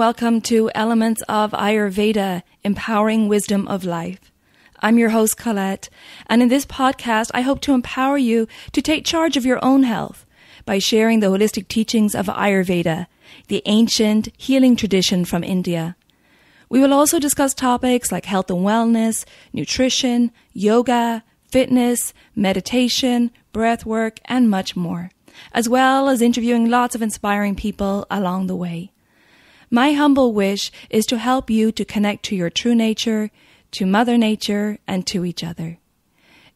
welcome to Elements of Ayurveda, Empowering Wisdom of Life. I'm your host, Colette, and in this podcast, I hope to empower you to take charge of your own health by sharing the holistic teachings of Ayurveda, the ancient healing tradition from India. We will also discuss topics like health and wellness, nutrition, yoga, fitness, meditation, breath work, and much more, as well as interviewing lots of inspiring people along the way. My humble wish is to help you to connect to your true nature, to Mother Nature, and to each other.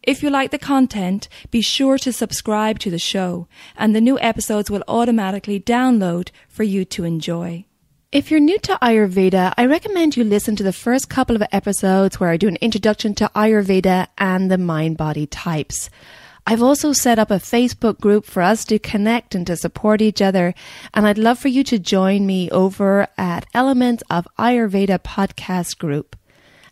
If you like the content, be sure to subscribe to the show, and the new episodes will automatically download for you to enjoy. If you're new to Ayurveda, I recommend you listen to the first couple of episodes where I do an introduction to Ayurveda and the mind-body types. I've also set up a Facebook group for us to connect and to support each other, and I'd love for you to join me over at Elements of Ayurveda podcast group.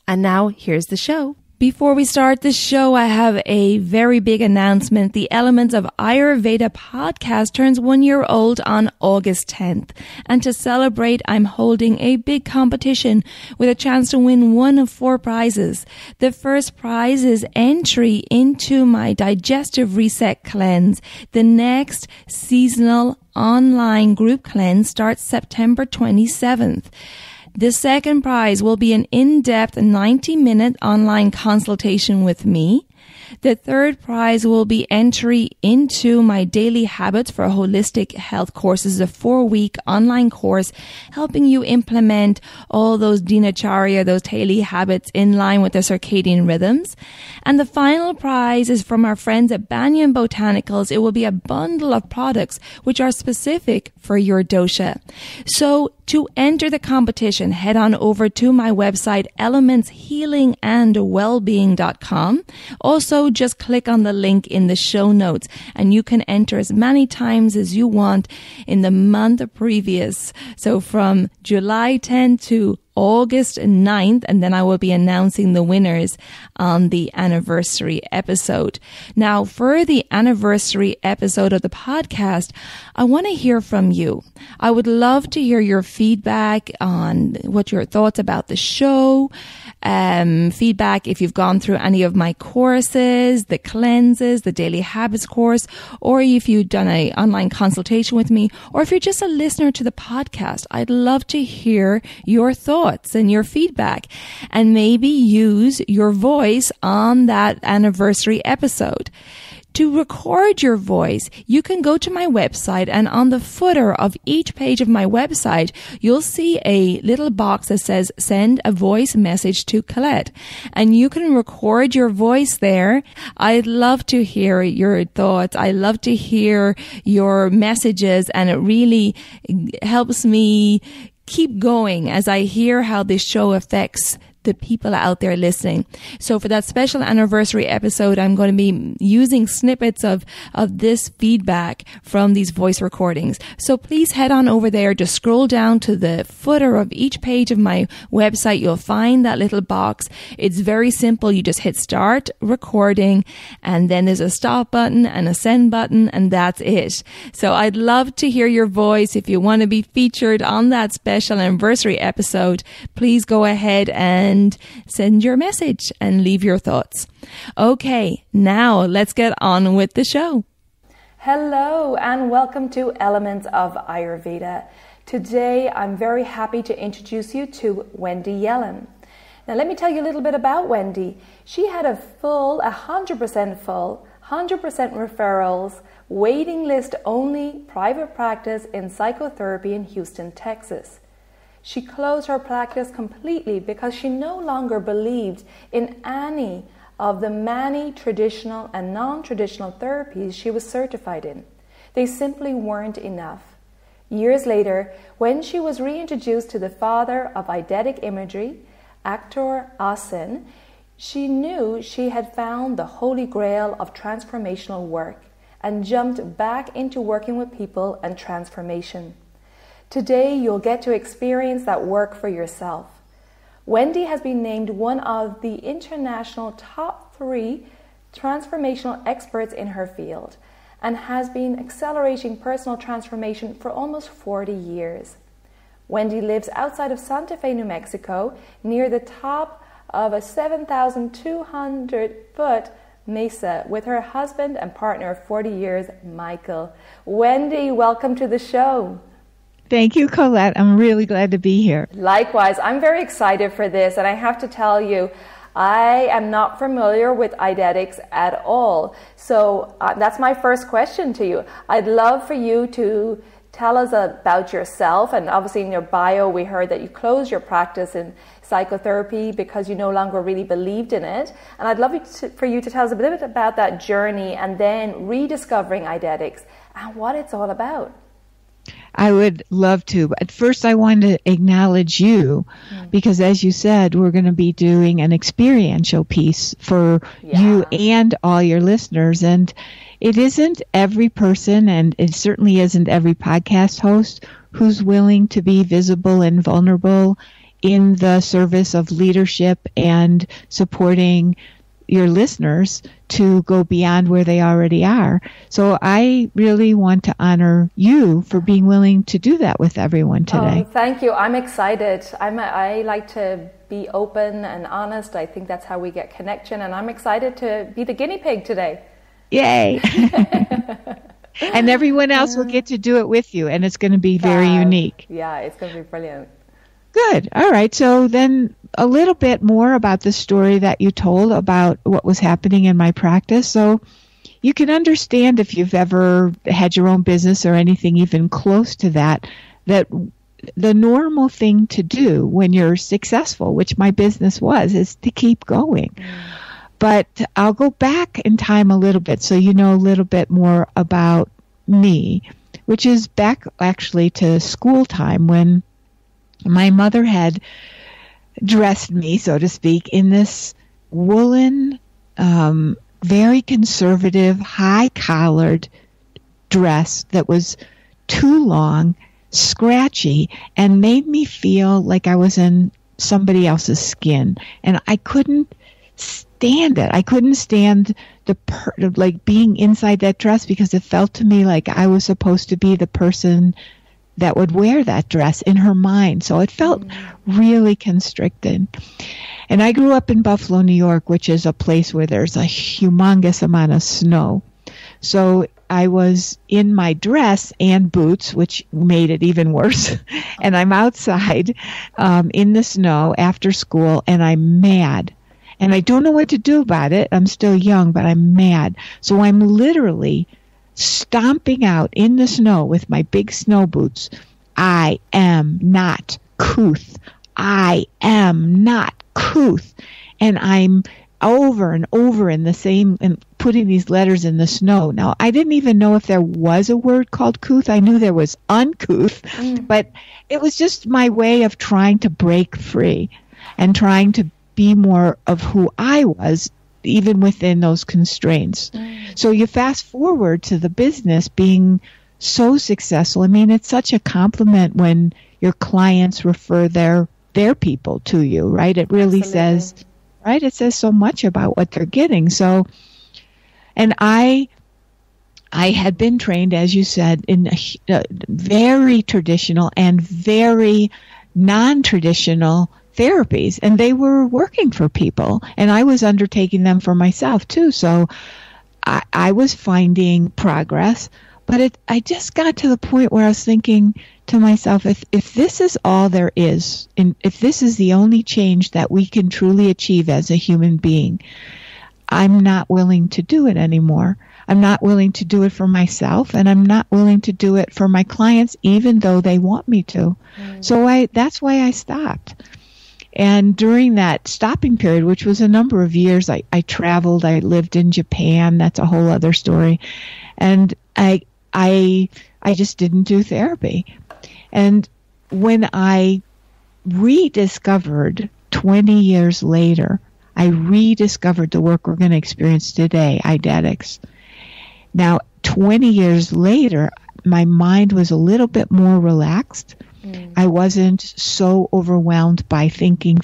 And now, here's the show. Before we start the show, I have a very big announcement. The Elements of Ayurveda podcast turns 1 year old on August 10th. And to celebrate, I'm holding a big competition with a chance to win one of 4 prizes. The first prize is entry into my Digestive Reset Cleanse. The next seasonal online group cleanse starts September 27th. The second prize will be an in-depth 90-minute online consultation with me. The third prize will be entry into my Daily Habits for Holistic Health courses, a 4-week online course helping you implement all those dinacharya, those daily habits in line with the circadian rhythms. And the final prize is from our friends at Banyan Botanicals. It will be a bundle of products which are specific for your dosha. So to enter the competition, head on over to my website, elementshealingandwellbeing.com. Also, just click on the link in the show notes and you can enter as many times as you want in the month previous. So from July 10th to August 9th, and then I will be announcing the winners on the anniversary episode. Now, for the anniversary episode of the podcast, I want to hear from you. I would love to hear your feedback on what your thoughts about the show, feedback if you've gone through any of my courses, the cleanses, the Daily Habits course, or if you've done an online consultation with me, or if you're just a listener to the podcast. I'd love to hear your thoughts and your feedback, and maybe use your voice on that anniversary episode. To record your voice, you can go to my website, and on the footer of each page of my website, you'll see a little box that says send a voice message to Colette, and you can record your voice there. I'd love to hear your thoughts. I love to hear your messages, and it really helps me keep going as I hear how this show affects the people out there listening. So for that special anniversary episode, I'm going to be using snippets of this feedback from these voice recordings. So please head on over there, just scroll down to the footer of each page of my website. You'll find that little box. It's very simple. You just hit start recording, and then there's a stop button and a send button, and that's it. So I'd love to hear your voice. If you want to be featured on that special anniversary episode, please go ahead and send your message and leave your thoughts. Okay, now let's get on with the show. Hello and welcome to Elements of Ayurveda. Today I'm very happy to introduce you to Wendy Yellen. Now let me tell you a little bit about Wendy. She had a 100% referrals, waiting list only private practice in psychotherapy in Houston, Texas. She closed her practice completely because she no longer believed in any of the many traditional and non-traditional therapies she was certified in. They simply weren't enough. Years later, when she was reintroduced to the father of Eidetic imagery, Actor Asen, she knew she had found the holy grail of transformational work and jumped back into working with people and transformation. Today, you'll get to experience that work for yourself. Wendy has been named one of the international top 3 transformational experts in her field and has been accelerating personal transformation for almost 40 years. Wendy lives outside of Santa Fe, New Mexico, near the top of a 7,200-foot mesa with her husband and partner of 40 years, Michael. Wendy, welcome to the show. Thank you, Colette. I'm really glad to be here. Likewise, I'm very excited for this, and I have to tell you, I am not familiar with Eidetics at all. So that's my first question to you. I'd love for you to tell us about yourself, and obviously in your bio we heard that you closed your practice in psychotherapy because you no longer really believed in it. And I'd love for you to tell us a bit about that journey and then rediscovering Eidetics and what it's all about. I would love to. But first, I want to acknowledge you because, as you said, we're going to be doing an experiential piece for you and all your listeners. And it isn't every person, and it certainly isn't every podcast host who's willing to be visible and vulnerable in the service of leadership and supporting your listeners to go beyond where they already are. So I really want to honor you for being willing to do that with everyone today. Oh, thank you. I'm excited. I like to be open and honest. I think that's how we get connection, and I'm excited to be the guinea pig today. Yay. And everyone else will get to do it with you, and it's going to be very unique. Yeah, it's going to be brilliant. Good. All right. So then a little bit more about the story that you told about what was happening in my practice. So you can understand, if you've ever had your own business or anything even close to that, that the normal thing to do when you're successful, which my business was, is to keep going. But I'll go back in time a little bit so you know a little bit more about me, which is back actually to school time when my mother had dressed me, so to speak, in this woolen, very conservative, high-collared dress that was too long, scratchy, and made me feel like I was in somebody else's skin. And I couldn't stand it. I couldn't stand like being inside that dress because it felt to me like I was supposed to be the person that would wear that dress in her mind. So it felt really constricted. And I grew up in Buffalo, New York, which is a place where there's a humongous amount of snow. So I was in my dress and boots, which made it even worse. And I'm outside in the snow after school, and I'm mad. And I don't know what to do about it. I'm still young, but I'm mad. So I'm literally stomping out in the snow with my big snow boots. I am not couth. I am not couth. And I'm over and over in the same, and putting these letters in the snow. Now, I didn't even know if there was a word called couth. I knew there was uncouth, but it was just my way of trying to break free and trying to be more of who I was, even within those constraints. So you fast forward to the business being so successful. I mean, it's such a compliment when your clients refer their people to you, right? It really says, right? It says so much about what they're getting. So, and I had been trained, as you said, in very traditional and very non-traditional therapies, and they were working for people, and I was undertaking them for myself too. So I was finding progress, but I just got to the point where I was thinking to myself, if this is all there is, and if this is the only change that we can truly achieve as a human being, I'm not willing to do it anymore. I'm not willing to do it for myself, and I'm not willing to do it for my clients, even though they want me to. So that's why I stopped. And during that stopping period, which was a number of years, I traveled. I lived in Japan. That's a whole other story. And I just didn't do therapy. And when I rediscovered 20 years later, I rediscovered the work we're going to experience today, Eidetics. Now, 20 years later, my mind was a little bit more relaxed. I wasn't so overwhelmed by thinking.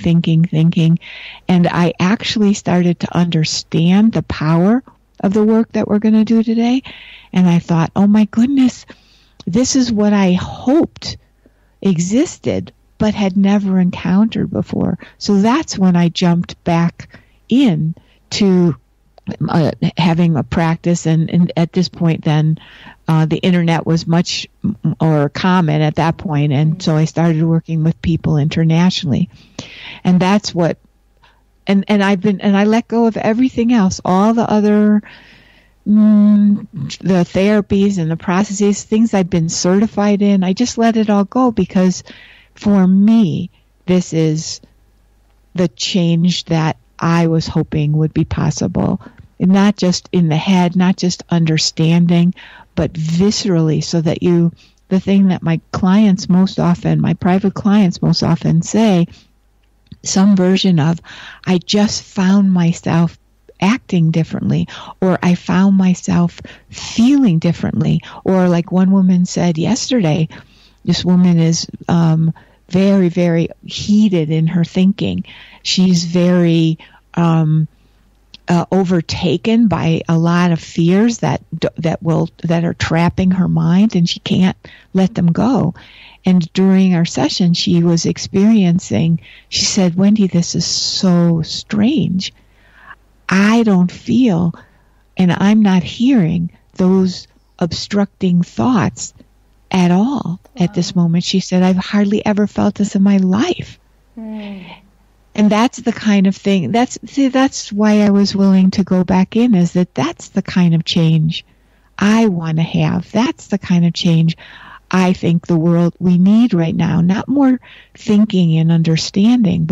And I actually started to understand the power of the work that we're going to do today. And I thought, oh my goodness, this is what I hoped existed but had never encountered before. So that's when I jumped back in to having a practice, and at this point then the internet was much more common at that point, and so I started working with people internationally. And that's what and I let go of everything else, all the other the therapies and the processes, things I'd been certified in. I just let it all go, because for me, this is the change that I was hoping would be possible. And not just in the head, not just understanding, but viscerally, so that the thing that my clients most often, my private clients most often say, some version of, I just found myself acting differently, or I found myself feeling differently. Or like one woman said yesterday, this woman is very, very heated in her thinking. She's very overtaken by a lot of fears that are trapping her mind, and she can't let them go. And during our session, she was experiencing, she said, Wendy, this is so strange. I don't feel, and I'm not hearing those obstructing thoughts at all at this moment. She said, I've hardly ever felt this in my life. And that's the kind of thing, that's why I was willing to go back in, is that's the kind of change I want to have. That's the kind of change I think the world we need right now. Not more thinking and understanding,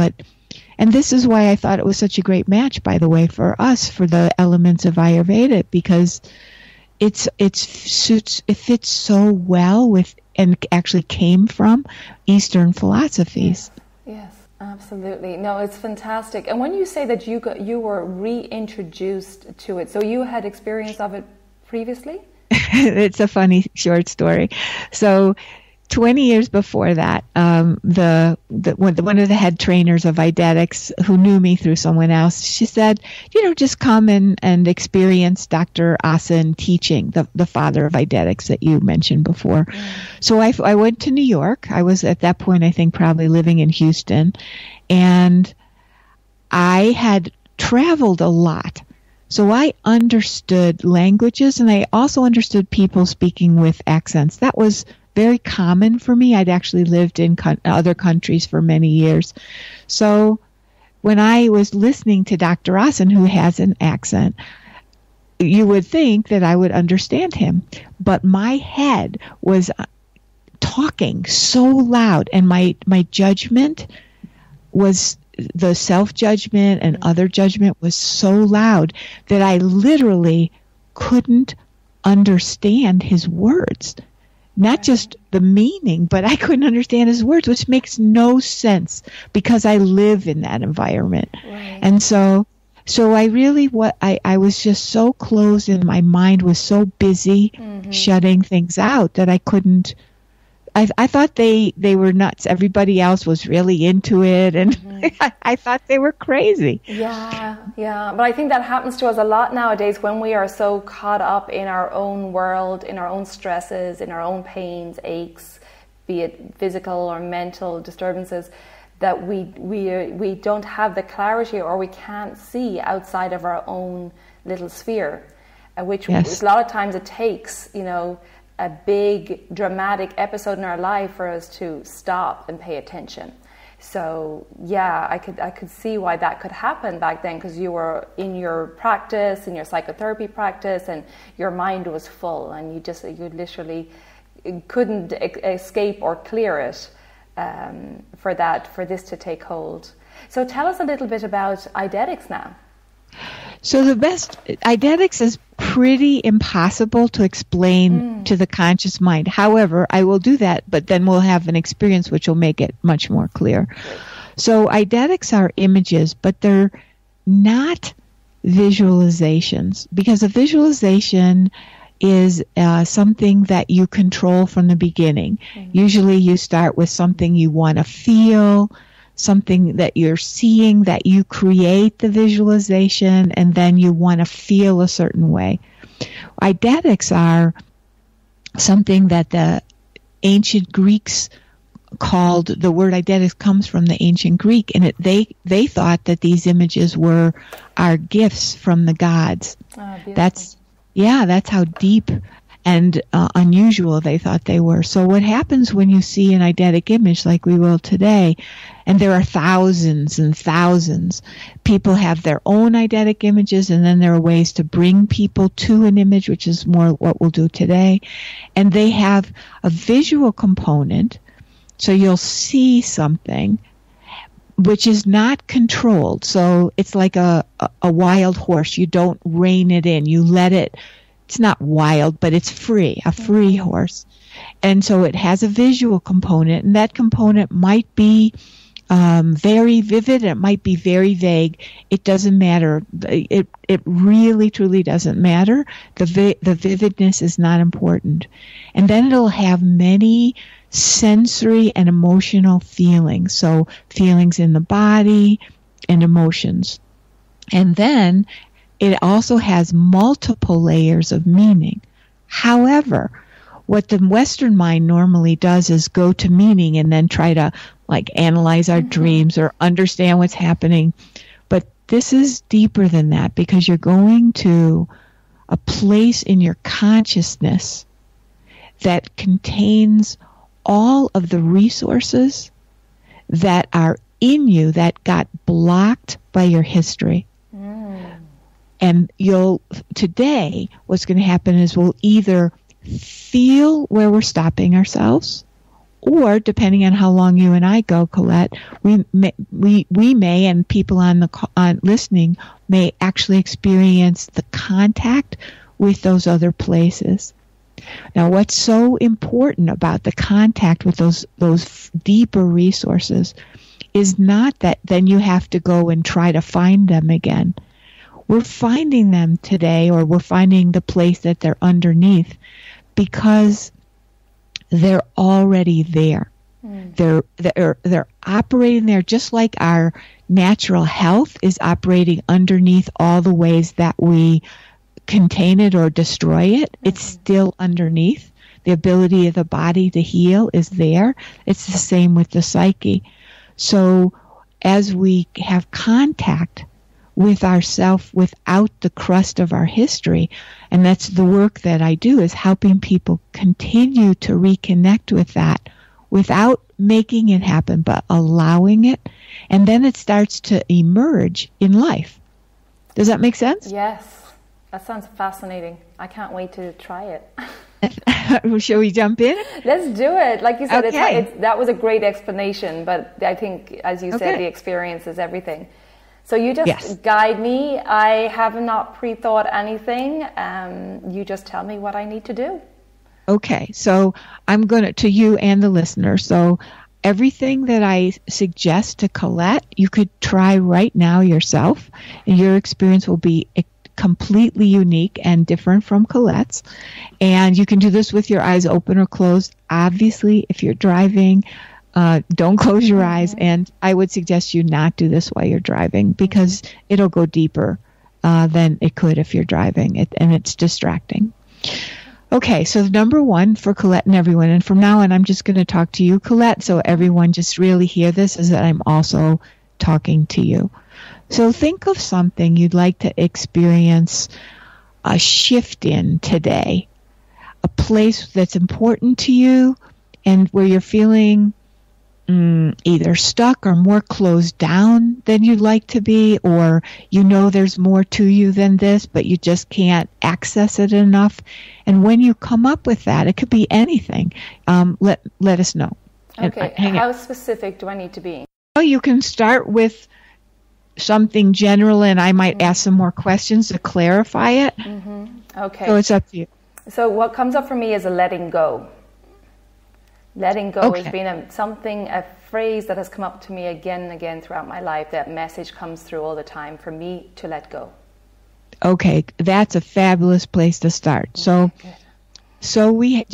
and this is why I thought it was such a great match, by the way, for us, for the elements of Ayurveda, because it fits so well with, and actually came from, Eastern philosophies. Yes, absolutely. No, it's fantastic. And when you say that you were reintroduced to it, so you had experience of it previously? It's a funny short story. So 20 years before that, one of the head trainers of Eidetics, who knew me through someone else, she said, just come and experience Dr. Asen teaching, the father of Eidetics that you mentioned before. So I went to New York. I was at that point, I think, probably living in Houston. And I had traveled a lot. So I understood languages, and I also understood people speaking with accents. That was very common for me. I'd actually lived in other countries for many years. So when I was listening to Dr. Asen, who has an accent, you would think that I would understand him. But my head was talking so loud, and my judgment was, the self-judgment and other judgment was so loud that I literally couldn't understand his words. Not just the meaning, but I couldn't understand his words, which makes no sense because I live in that environment. Right. And so I really, I was just so closed, and my mind was so busy shutting things out that I couldn't. I thought they were nuts. Everybody else was really into it, and I thought they were crazy. Yeah. But I think that happens to us a lot nowadays when we are so caught up in our own world, in our own stresses, in our own pains, aches, be it physical or mental disturbances, that we don't have the clarity, or we can't see outside of our own little sphere, which a lot of times it takes, a big dramatic episode in our life for us to stop and pay attention. So yeah, I could see why that could happen back then, because you were in your practice, in your psychotherapy practice, and your mind was full, and you literally couldn't escape or clear it for this to take hold. So tell us a little bit about Eidetics now. So Eidetics is pretty impossible to explain to the conscious mind. However, I will do that, but then we'll have an experience which will make it much more clear. So Eidetics are images, but they're not visualizations, because a visualization is something that you control from the beginning. Usually you start with something you want to feel, something that you're seeing, that you create the visualization, and then you want to feel a certain way. Eidetics are something that the ancient Greeks called, the word Eidetics comes from the ancient Greek, and they thought that these images were our gifts from the gods. That's how deep and unusual they thought they were. So what happens when you see an eidetic image like we will today, and there are thousands and thousands, people have their own eidetic images, and then there are ways to bring people to an image, which is more what we'll do today. And they have a visual component, so you'll see something which is not controlled. So it's like a wild horse. You don't rein it in. You let it. It's not wild, but it's free, a free horse. And so it has a visual component, and that component might be very vivid. It might be very vague. It doesn't matter. It really, truly doesn't matter. The vividness is not important. And then it'll have many sensory and emotional feelings. So feelings in the body and emotions. And then it also has multiple layers of meaning. However, what the Western mind normally does is go to meaning and then try to analyze our dreams or understand what's happening. But this is deeper than that, because you're going to a place in your consciousness that contains all of the resources that are in you that got blocked by your history. And today, what's going to happen is we'll either feel where we're stopping ourselves, or depending on how long you and I go, Colette, we may, and people on listening may actually experience the contact with those other places. Now, what's so important about the contact with those deeper resources is not that then you have to go and try to find them again. We're finding them today, or we're finding the place that they're underneath, because they're already there. They're operating there, just like our natural health is operating underneath all the ways that we contain it or destroy it. It's still underneath. The ability of the body to heal is there. It's the same with the psyche. So as we have contact with ourself without the crust of our history, and that's the work that I do, is helping people continue to reconnect with that without making it happen, but allowing it, and then it starts to emerge in life. Does that make sense? Yes, that sounds fascinating. I can't wait to try it. Shall we jump in? Let's do it. Like you said, okay. That was a great explanation, but I think, as you said, the experience is everything. So you just guide me. I have not pre-thought anything. You just tell me what I need to do. Okay, so I'm going to you and the listener. So everything that I suggest to Colette, you could try right now yourself, and your experience will be completely unique and different from Colette's. And you can do this with your eyes open or closed. Obviously, if you're driving, don't close your eyes, and I would suggest you not do this while you're driving, because it'll go deeper than it could if you're driving, and it's distracting. Okay, so number one for Colette and everyone, and from now on I'm just going to talk to you, Colette, so everyone just really hear this, is that I'm also talking to you. So think of something you'd like to experience a shift in today, a place that's important to you and where you're feeling either stuck or more closed down than you'd like to be, or there's more to you than this, but you just can't access it enough. And when you come up with that, it could be anything. Let us know. Okay, how specific do I need to be? Well, you can start with something general, and I might ask some more questions to clarify it. Okay. So it's up to you. So what comes up for me is a letting go. Letting go has been a phrase that has come up to me again and again throughout my life. That message comes through all the time for me to let go. Okay, that's a fabulous place to start. So we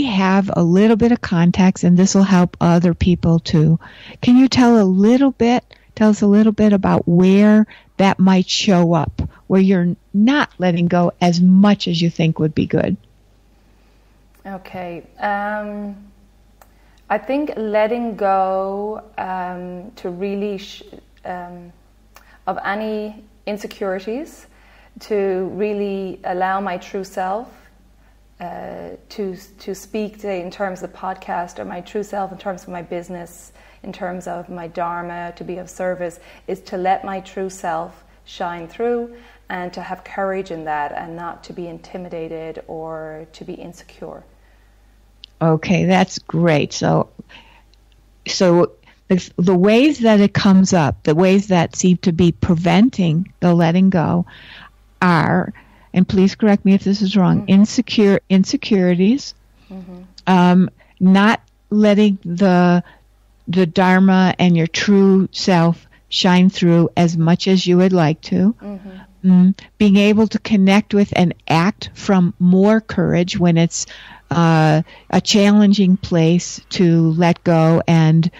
have a little bit of context, and this will help other people too. Can you tell us a little bit about where that might show up, where you're not letting go as much as you think would be good? Okay. I think letting go to really of any insecurities, to really allow my true self to speak, say, in terms of the podcast, or my true self in terms of my business, in terms of my dharma, to be of service, is to let my true self shine through, and to have courage in that, and not to be intimidated or to be insecure. Okay, that's great. So the ways that it comes up, the ways that seem to be preventing the letting go are, and please correct me if this is wrong, insecurities, not letting the dharma and your true self shine through as much as you would like to, being able to connect with and act from more courage when it's a challenging place to let go and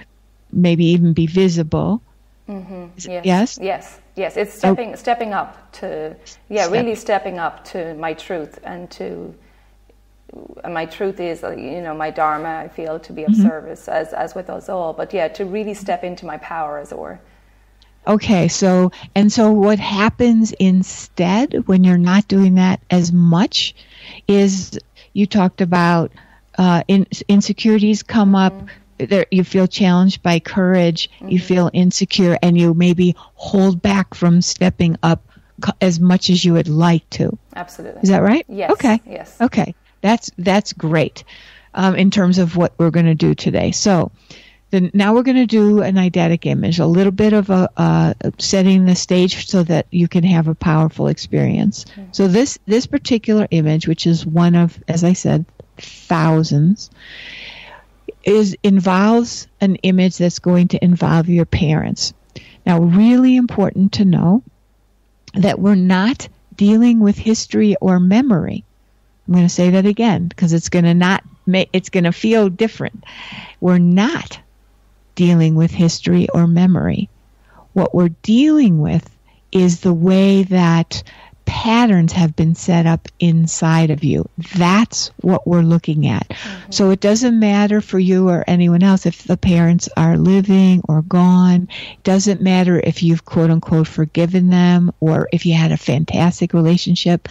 maybe even be visible. Yes. It's stepping up to, really stepping up to my truth, and my truth is, my dharma, I feel, to be of service, as with us all, but to really step into my power, as it were. Okay, so what happens instead when you're not doing that as much is, you talked about insecurities come up. There, you feel challenged by courage, you feel insecure, and you maybe hold back from stepping up as much as you would like to. Absolutely. Is that right? Yes. Okay. Yes. Okay. That's great in terms of what we're going to do today. So now we're going to do an eidetic image, a little bit of a setting the stage so that you can have a powerful experience. So this particular image, which is one of, as I said, thousands, involves an image that's going to involve your parents. Now, really important to know that we're not dealing with history or memory. I'm going to say that again because it's going to feel different. We're not dealing with history or memory. What we're dealing with is the way that patterns have been set up inside of you. That's what we're looking at. So it doesn't matter for you or anyone else if the parents are living or gone. It doesn't matter if you've quote unquote forgiven them or if you had a fantastic relationship.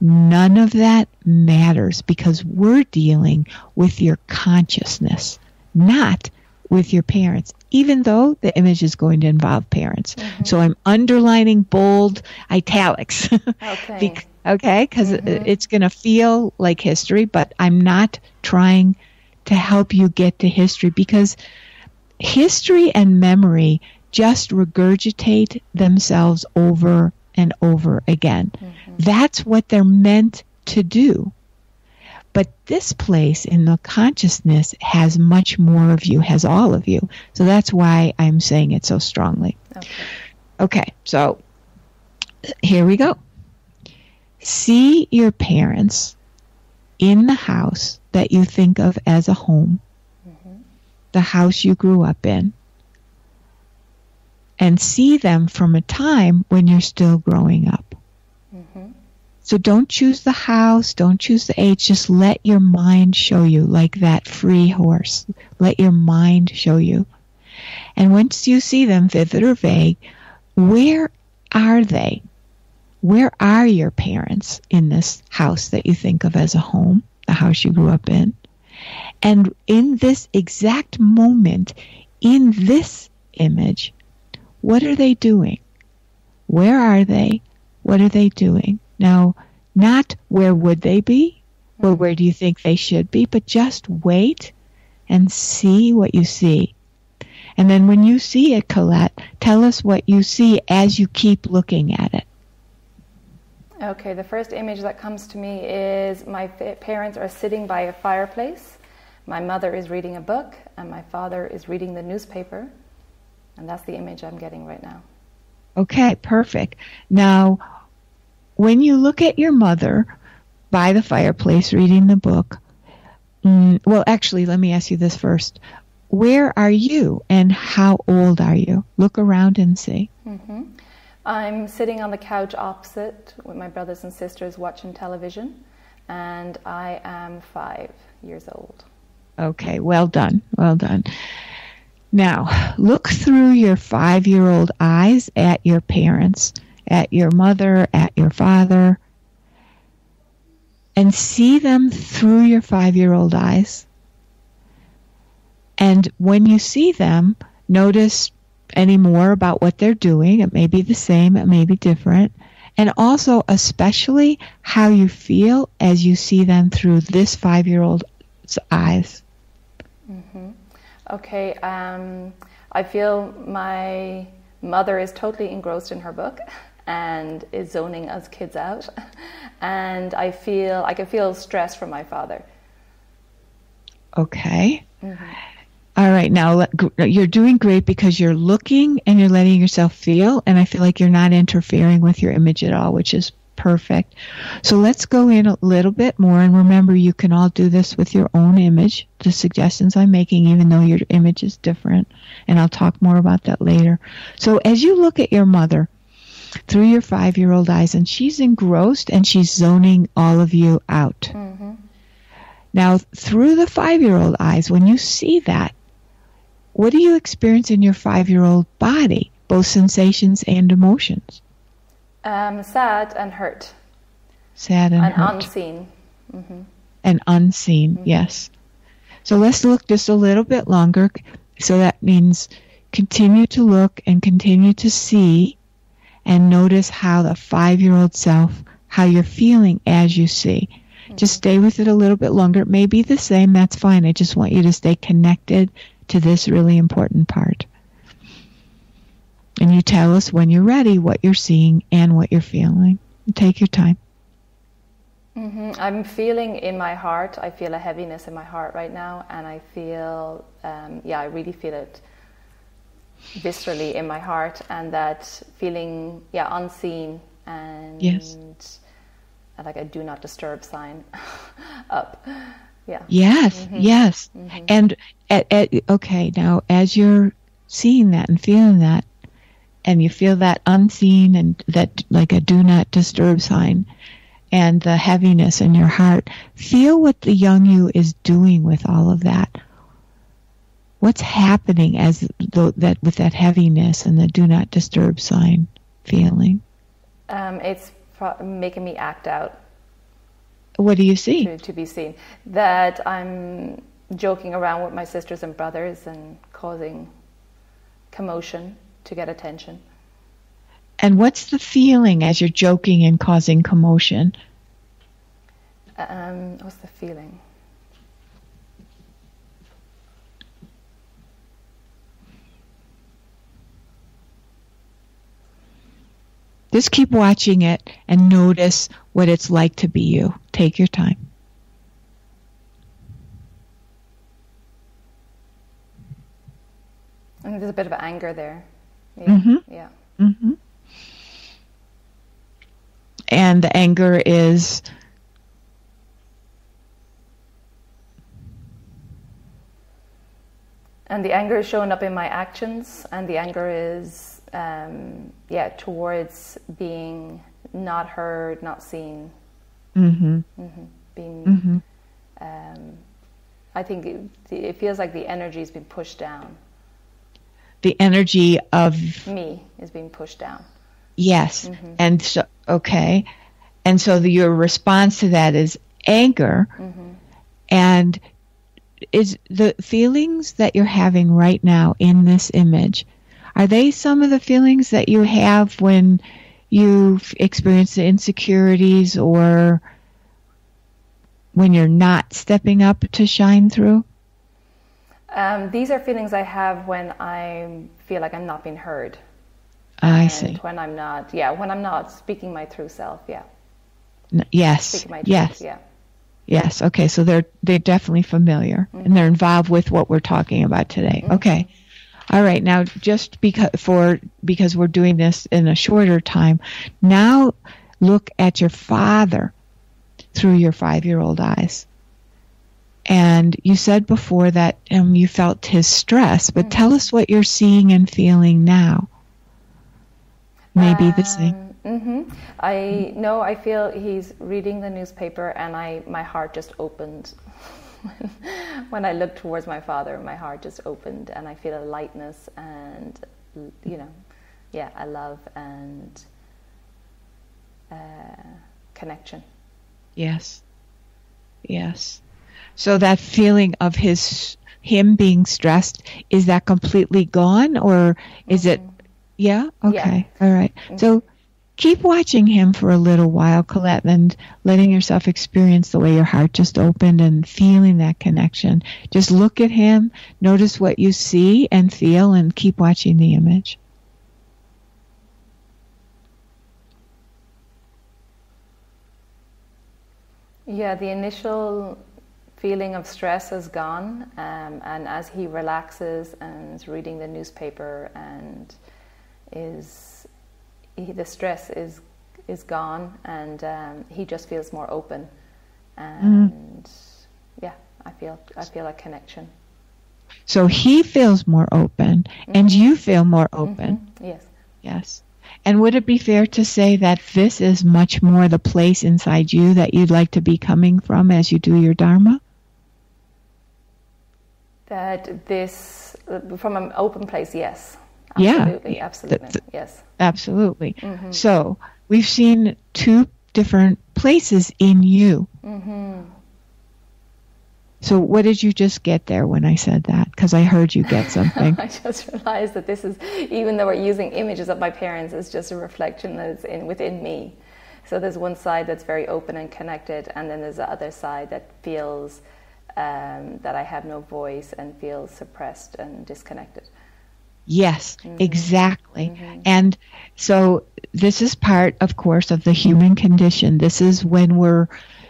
None of that matters because we're dealing with your consciousness, not with your parents, even though the image is going to involve parents. So I'm underlining bold italics. Okay. Because it's going to feel like history, but I'm not trying to help you get to history because history and memory just regurgitate themselves over and over again. That's what they're meant to do. But this place in the consciousness has much more of you, has all of you. So that's why I'm saying it so strongly. Okay, so here we go. See your parents in the house that you think of as a home, the house you grew up in, and see them from a time when you're still growing up. So don't choose the house, don't choose the age, just let your mind show you, like that free horse. Let your mind show you. And once you see them, vivid or vague, where are they? Where are your parents in this house that you think of as a home, the house you grew up in? And in this exact moment, in this image, what are they doing? Where are they? What are they doing? Now, not where would they be or where do you think they should be, but just wait and see what you see. And then when you see it, Colette, tell us what you see as you keep looking at it. Okay, the first image that comes to me is my parents are sitting by a fireplace. My mother is reading a book and my father is reading the newspaper. And that's the image I'm getting right now. Okay, perfect. Now, when you look at your mother by the fireplace reading the book, well, actually, let me ask you this first. Where are you and how old are you? Look around and see. I'm sitting on the couch opposite with my brothers and sisters watching television, and I am 5 years old. Okay, well done. Well done. Now, look through your 5-year-old eyes at your parents, at your mother, at your father, and see them through your 5-year-old eyes. And when you see them, notice any more about what they're doing. It may be the same, it may be different. And also, especially how you feel as you see them through this 5-year-old's eyes. Mm-hmm. Okay, I feel my mother is totally engrossed in her book and is zoning us kids out. And I can feel stress from my father. Okay. Mm-hmm. All right, now you're doing great because you're looking and you're letting yourself feel, and I feel like you're not interfering with your image at all, which is perfect. So let's go in a little bit more, and remember, you can all do this with your own image, the suggestions I'm making, even though your image is different, and I'll talk more about that later. So as you look at your mother through your 5-year-old eyes, and she's engrossed and she's zoning all of you out. Mm-hmm. Now, through the 5-year-old eyes, when you see that, what do you experience in your 5-year-old body, both sensations and emotions? Sad and hurt. Sad and hurt. Unseen. Mm-hmm. And unseen, mm-hmm. Yes. So let's look just a little bit longer. So that means continue to look and continue to see and notice how the 5-year-old self, how you're feeling as you see. Mm-hmm. Just stay with it a little bit longer. It may be the same, that's fine. I just want you to stay connected to this really important part. And you tell us when you're ready what you're seeing and what you're feeling. Take your time. Mm-hmm. I'm feeling in my heart, I feel a heaviness in my heart right now, and I feel, I really feel it viscerally in my heart, and that feeling, unseen, and yes. Like a do not disturb sign up. Yeah. Yes, mm-hmm. Yes. Mm-hmm. And okay, now as you're seeing that and feeling that, and you feel that unseen and that like a do not disturb sign and the heaviness in your heart, feel what the young you is doing with all of that. What's happening that with that heaviness and the do not disturb sign feeling? It's making me act out. What do you see? To be seen. That I'm joking around with my sisters and brothers and causing commotion to get attention. And what's the feeling as you're joking and causing commotion? What's the feeling? Just keep watching it and notice what it's like to be you. Take your time. I think there's a bit of anger there. Yeah. Mm-hmm. Yeah. Mm-hmm. And the anger is... And the anger is showing up in my actions, and the anger is... towards being not heard, not seen. Mm-hmm. Mm-hmm. Mm-hmm. I think it feels like the energy has been pushed down. The energy of... me is being pushed down. Yes. Mm-hmm. And so, okay. And so your response to that is anger. Mm-hmm. And is the feelings that you're having right now in this image, are they some of the feelings that you have when you experience the insecurities or when you're not stepping up to shine through? These are feelings I have when I feel like I'm not being heard. I see. When I'm not speaking my true self, Yes. Speaking my truth, yes. Yeah. Yes. Okay. So they're definitely familiar, mm-hmm. and they're involved with what we're talking about today. Mm-hmm. Okay. All right. Now, just because we're doing this in a shorter time, now look at your father through your 5-year-old eyes. And you said before that you felt his stress, but tell us what you're seeing and feeling now. Maybe the same. Mm-hmm. I feel he's reading the newspaper, and my heart just opened. when I look towards my father, my heart just opened, and I feel a lightness and, a love and connection. Yes. So that feeling of him being stressed, is that completely gone, or is it? Yeah. Okay. Yeah. All right. So keep watching him for a little while, Colette, and letting yourself experience the way your heart just opened and feeling that connection. Just look at him, notice what you see and feel, and keep watching the image. Yeah, the initial feeling of stress is gone, and as he relaxes and is reading the newspaper, and the stress is gone, and he just feels more open, and I feel a connection. So he feels more open, and you feel more open. Yes. And would it be fair to say that this is much more the place inside you that you'd like to be coming from as you do your Dharma? That this, from an open place, yes. Absolutely, absolutely, yes. Absolutely. Mm-hmm. So we've seen two different places in you. Mm-hmm. So what did you just get there when I said that? Because I heard you get something. I just realized that this is, even though we're using images of my parents, it's just a reflection that's within me. So there's one side that's very open and connected, and then there's the other side that feels that I have no voice and feels suppressed and disconnected. Yes, exactly. Mm-hmm. And so this is part, of course, of the human condition. This is when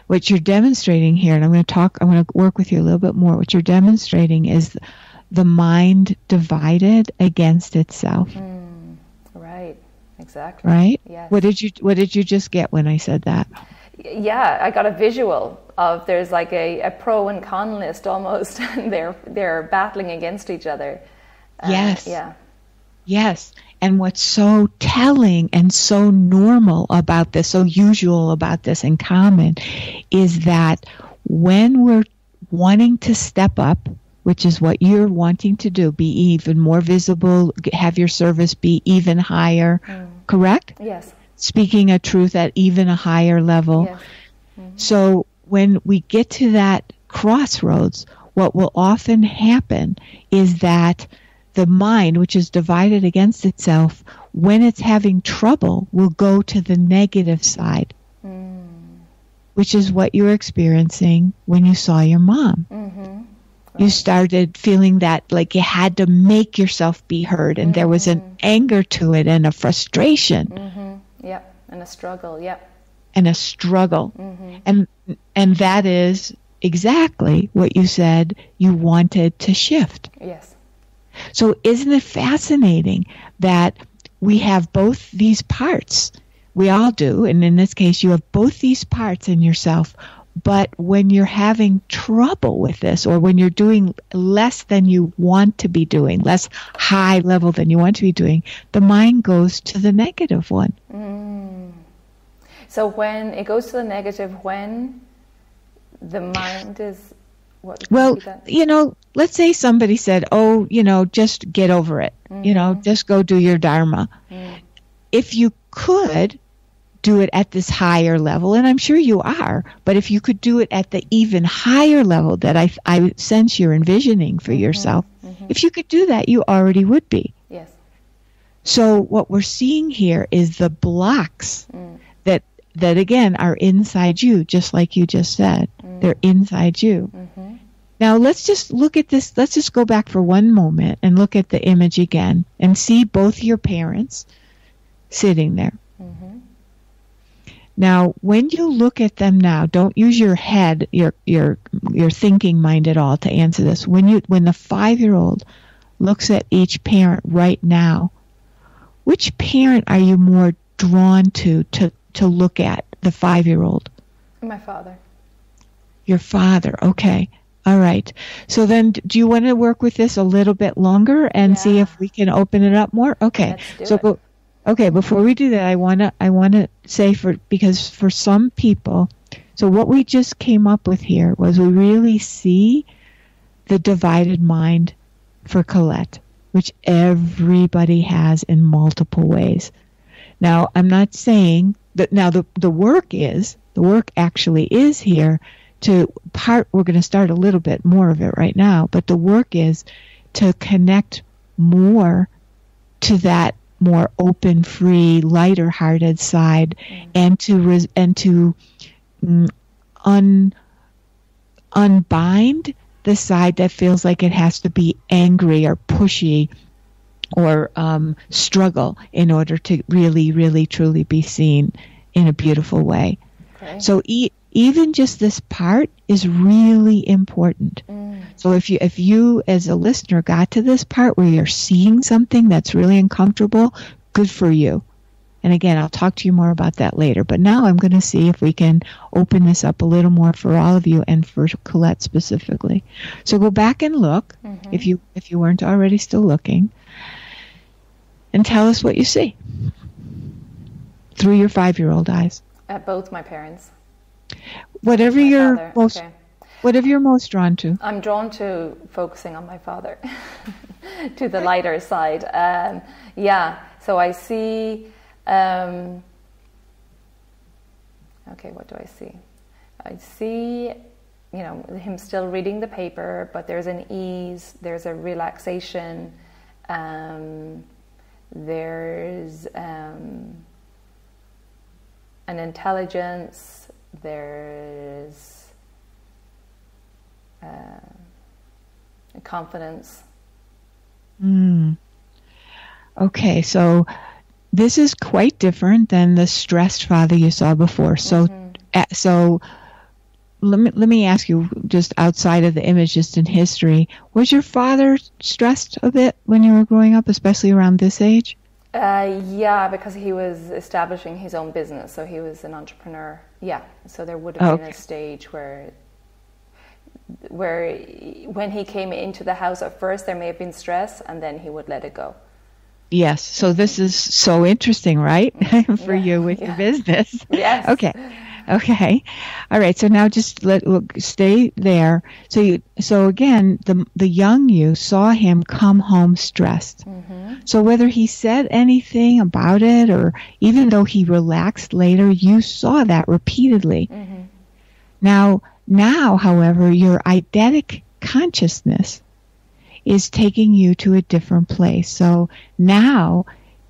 what you're demonstrating here, and I'm going to work with you a little bit more. What you're demonstrating is the mind divided against itself. Right, exactly. Right? Yes. What did you just get when I said that? Yeah, I got a visual of, there's like a pro and con list almost, and they're battling against each other. Yes. Yes. And what's so telling and so normal about this, so usual about this and common, is that when we're wanting to step up, which is what you're wanting to do, be even more visible, have your service be even higher, correct? Yes. Speaking a truth at even a higher level. Yes. Mm-hmm. So when we get to that crossroads, what will often happen is that the mind, which is divided against itself, when it's having trouble, will go to the negative side, which is what you were experiencing when you saw your mom. Mm-hmm. Right. You started feeling that like you had to make yourself be heard, and there was an anger to it and a frustration. Mm-hmm. Yep, and a struggle, yep. And a struggle. Mm-hmm. And that is exactly what you said you wanted to shift. Yes. So isn't it fascinating that we have both these parts? We all do, and in this case you have both these parts in yourself, but when you're having trouble with this, or when you're doing less than you want to be doing, less high level than you want to be doing, the mind goes to the negative one. So when it goes to the negative, when the mind is... Well, let's say somebody said, just get over it. Just go do your Dharma. If you could do it at this higher level, and I'm sure you are, but if you could do it at the even higher level that I sense you're envisioning for yourself, if you could do that, you already would be. Yes. So what we're seeing here is the blocks that again are inside you, just like you just said. They're inside you. Now let's just look at this. Let's just go back for one moment and look at the image again and see both your parents sitting there. Now, when you look at them now, don't use your head, your thinking mind at all to answer this. When the 5-year-old looks at each parent right now, which parent are you more drawn to look at, the 5-year-old? My father. Your father, okay. All right. So then do you want to work with this a little bit longer and see if we can open it up more? Okay. Let's do it. Okay, before we do that, I want to say because for some people So what we just came up with here was we really see the divided mind for Colette, which everybody has in multiple ways. Now, I'm not saying that now the work actually is here we're going to start a little bit more of it right now, but the work is to connect more to that more open, free, lighter-hearted side, and to unbind the side that feels like it has to be angry or pushy or struggle in order to really, really, truly be seen in a beautiful way. Okay. So even just this part is really important. So if you as a listener got to this part where you're seeing something that's really uncomfortable, good for you. And again, I'll talk to you more about that later. But now I'm going to see if we can open this up a little more for all of you and for Colette specifically. So go back and look, if you weren't already still looking, and tell us what you see through your 5-year-old eyes. At both my parents. Whatever you're most drawn to. I'm drawn to focusing on my father, to the lighter side. So I see. What do I see? I see, him still reading the paper, but there's an ease, there's a relaxation, there's an intelligence, there's a confidence. Okay, so this is quite different than the stressed father you saw before. So let me ask you, just outside of the image, just in history, was your father stressed a bit when you were growing up, especially around this age? Yeah, because he was establishing his own business, so he was an entrepreneur. Yeah, so there would have been a stage where when he came into the house at first, there may have been stress, and then he would let it go. Yes, so this is so interesting, right? For you with your business. Yes. Okay. All right. So now just stay there. So again, the young you saw him come home stressed. So whether he said anything about it, or even though he relaxed later, you saw that repeatedly. Now, however, your eidetic consciousness is taking you to a different place. So now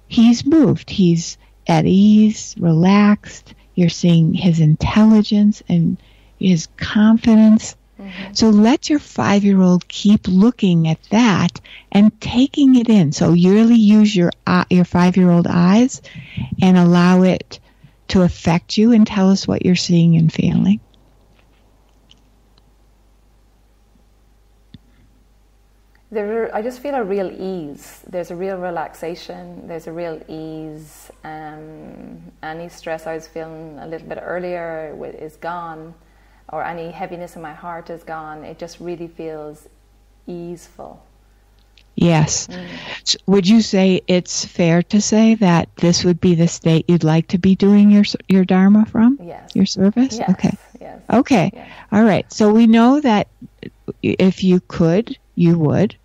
he's moved. He's at ease, relaxed. You're seeing his intelligence and his confidence. So let your 5-year-old keep looking at that and taking it in. So you really use your 5-year-old eyes and allow it to affect you, and tell us what you're seeing and feeling. I just feel a real ease. There's a real relaxation. There's a real ease. Any stress I was feeling a little bit earlier is gone, or any heaviness in my heart is gone. It just really feels easeful. Yes. So would you say it's fair to say that this would be the state you'd like to be doing your Dharma from? Yes. Your service? Yes. Okay. Yes. Okay. Yes. All right. So we know that if you could, you would.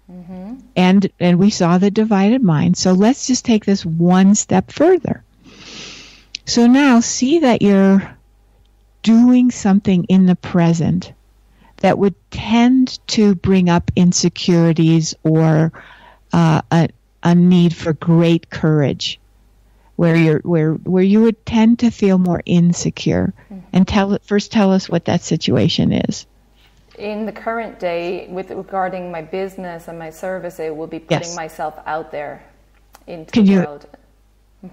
And we saw the divided mind. So let's just take this one step further. So now see that you're doing something in the present that would tend to bring up insecurities or a need for great courage, where you would tend to feel more insecure. And tell us what that situation is. In the current day, regarding my business and my service, it will be putting myself out there into the world.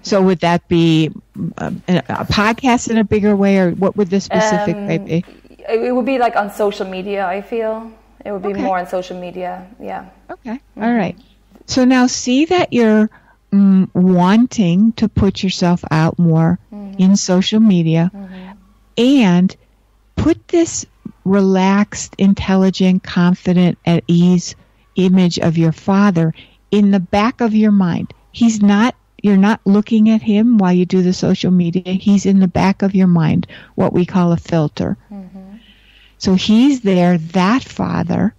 So would that be a podcast in a bigger way, or what would the specific way be? It would be like on social media, I feel. It would be more on social media, yeah. Okay, all right. So now see that you're wanting to put yourself out more in social media, and put this relaxed, intelligent, confident, at ease image of your father in the back of your mind. He's not looking at him while you do the social media. He's in the back of your mind, what we call a filter. Mm-hmm. So he's there, that father,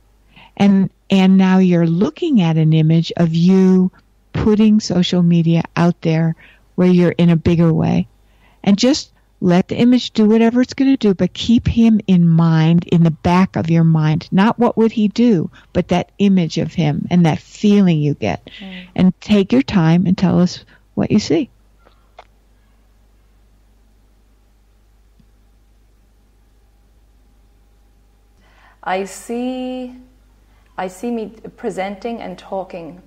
and now you're looking at an image of you putting social media out there where you're in a bigger way. And just let the image do whatever it's going to do, but keep him in mind, in the back of your mind. Not what would he do, but that image of him and that feeling you get. Mm. And take your time and tell us what you see. I see me presenting and talking.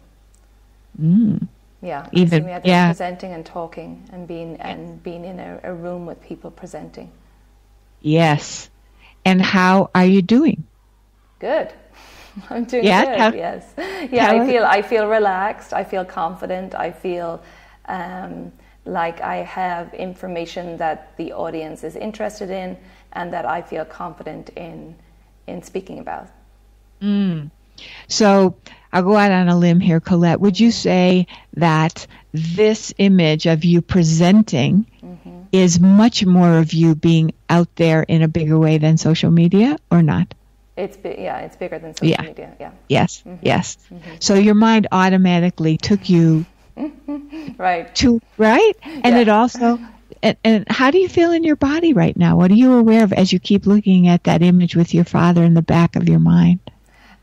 Mm. Yeah, I see me presenting and talking and being in a room with people presenting. Yes. And how are you doing? Good. I'm doing good. Yes. Yeah, I feel relaxed. I feel confident. I feel like I have information that the audience is interested in and that I feel confident in speaking about. Mm. So I'll go out on a limb here, Colette. Would you say that this image of you presenting is much more of you being out there in a bigger way than social media, or not? It's bigger than social media. Yeah. Yes. Mm-hmm. Yes. Mm-hmm. So your mind automatically took you right. And it also. And how do you feel in your body right now? What are you aware of as you keep looking at that image with your father in the back of your mind?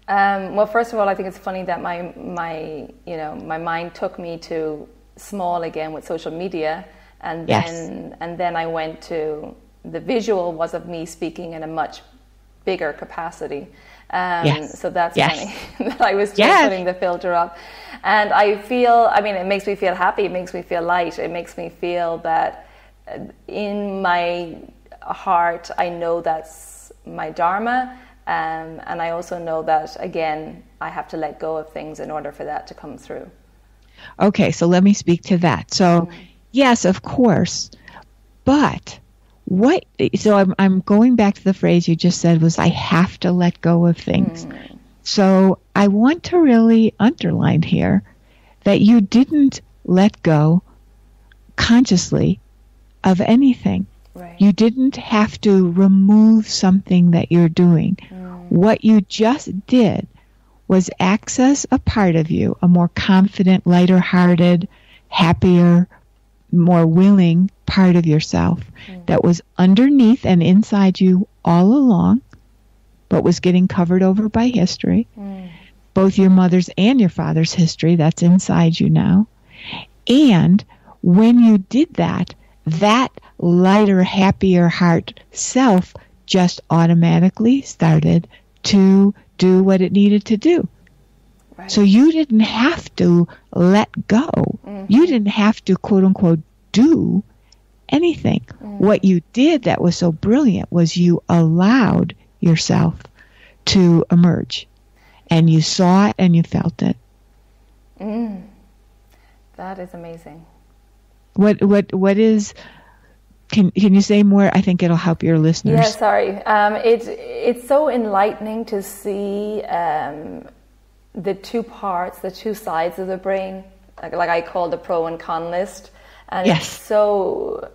Well, first of all, I think it's funny that my mind took me to small again with social media, and then I went to the visual was of me speaking in a much bigger capacity. So that's funny that I was just putting the filter up, and it makes me feel happy. It makes me feel light. It makes me feel that in my heart, I know that's my dharma. And I also know that, again, I have to let go of things in order for that to come through. Okay, so let me speak to that. So, yes, of course. But I'm going back to the phrase you just said was, I have to let go of things. So I want to really underline here that you didn't let go consciously of anything. Right. You didn't have to remove something that you're doing. What you just did was access a part of you, a more confident, lighter-hearted, happier, more willing part of yourself that was underneath and inside you all along, but was getting covered over by history. Both your mother's and your father's history, that's inside you now. And when you did that, that lighter, happier heart self just automatically started to do what it needed to do. Right. So you didn't have to let go. You didn't have to, quote unquote, do anything. What you did that was so brilliant was you allowed yourself to emerge. And you saw it and you felt it. That is amazing. What is... Can you say more? I think it'll help your listeners. Yeah, sorry. It's so enlightening to see the two parts, the two sides of the brain, like I call the pro and con list. And it's so,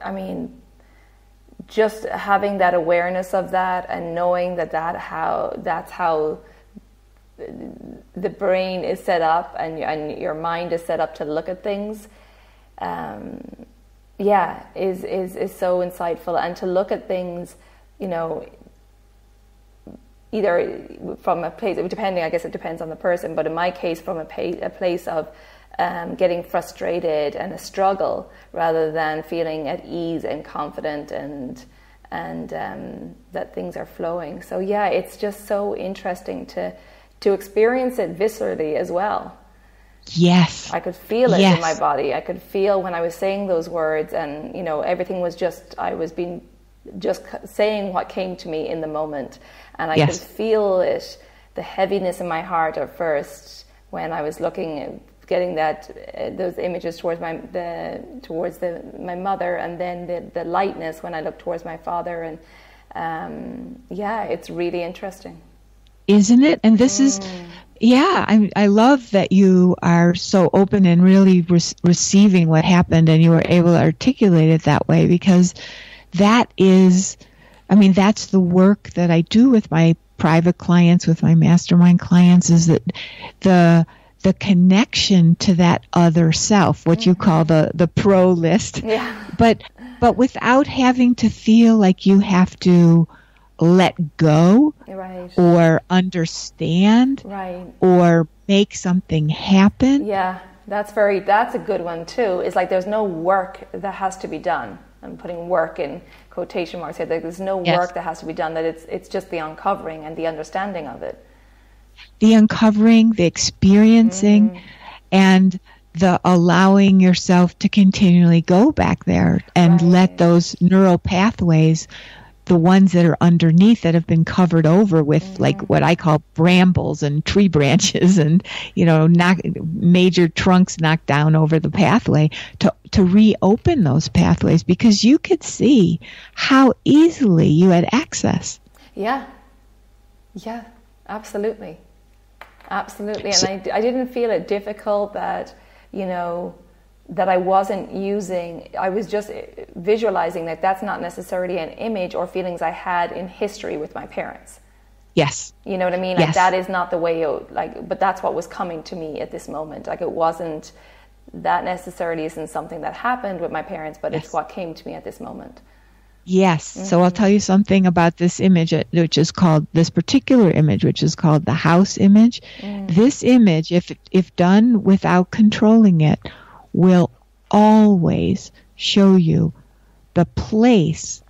just having that awareness of that and knowing that's how the brain is set up and your mind is set up to look at things. Is so insightful, and to look at things, either from a place, depending, I guess it depends on the person, but in my case, from a place of getting frustrated and a struggle, rather than feeling at ease and confident and that things are flowing. So it's just so interesting to experience it viscerally as well. Yes. I could feel it in my body. I could feel when I was saying those words, and everything was I was just saying what came to me in the moment, and I could feel it, the heaviness in my heart at first when I was looking at getting those images towards my mother, and then the lightness when I looked towards my father, and it's really interesting. Isn't it? And this is, Yeah, I love that you are so open and really receiving what happened, and you were able to articulate it that way, because that is, that's the work that I do with my private clients, with my mastermind clients, is that the connection to that other self, what you call the pro list, but without having to feel like you have to let go, or understand, or make something happen. Yeah, that's a good one too. It's like there's no work that has to be done. I'm putting work in quotation marks here. There's no work that has to be done. That it's just the uncovering and the understanding of it. The uncovering, the experiencing, and the allowing yourself to continually go back there and let those neural pathways, the ones that are underneath that have been covered over with like what I call brambles and tree branches and, major trunks knocked down over the pathway, to reopen those pathways, because you could see how easily you had access. Yeah, absolutely. And I didn't feel it difficult that, that I wasn't using, I was just visualizing that that's not necessarily an image or feelings I had in history with my parents. Yes. You know what I mean? Like that is not the way, but that's what was coming to me at this moment. Like it wasn't, that necessarily isn't something that happened with my parents, but it's what came to me at this moment. Yes. So I'll tell you something about this image, which is called, this particular image, which is called the house image. This image, if done without controlling it, will always show you the place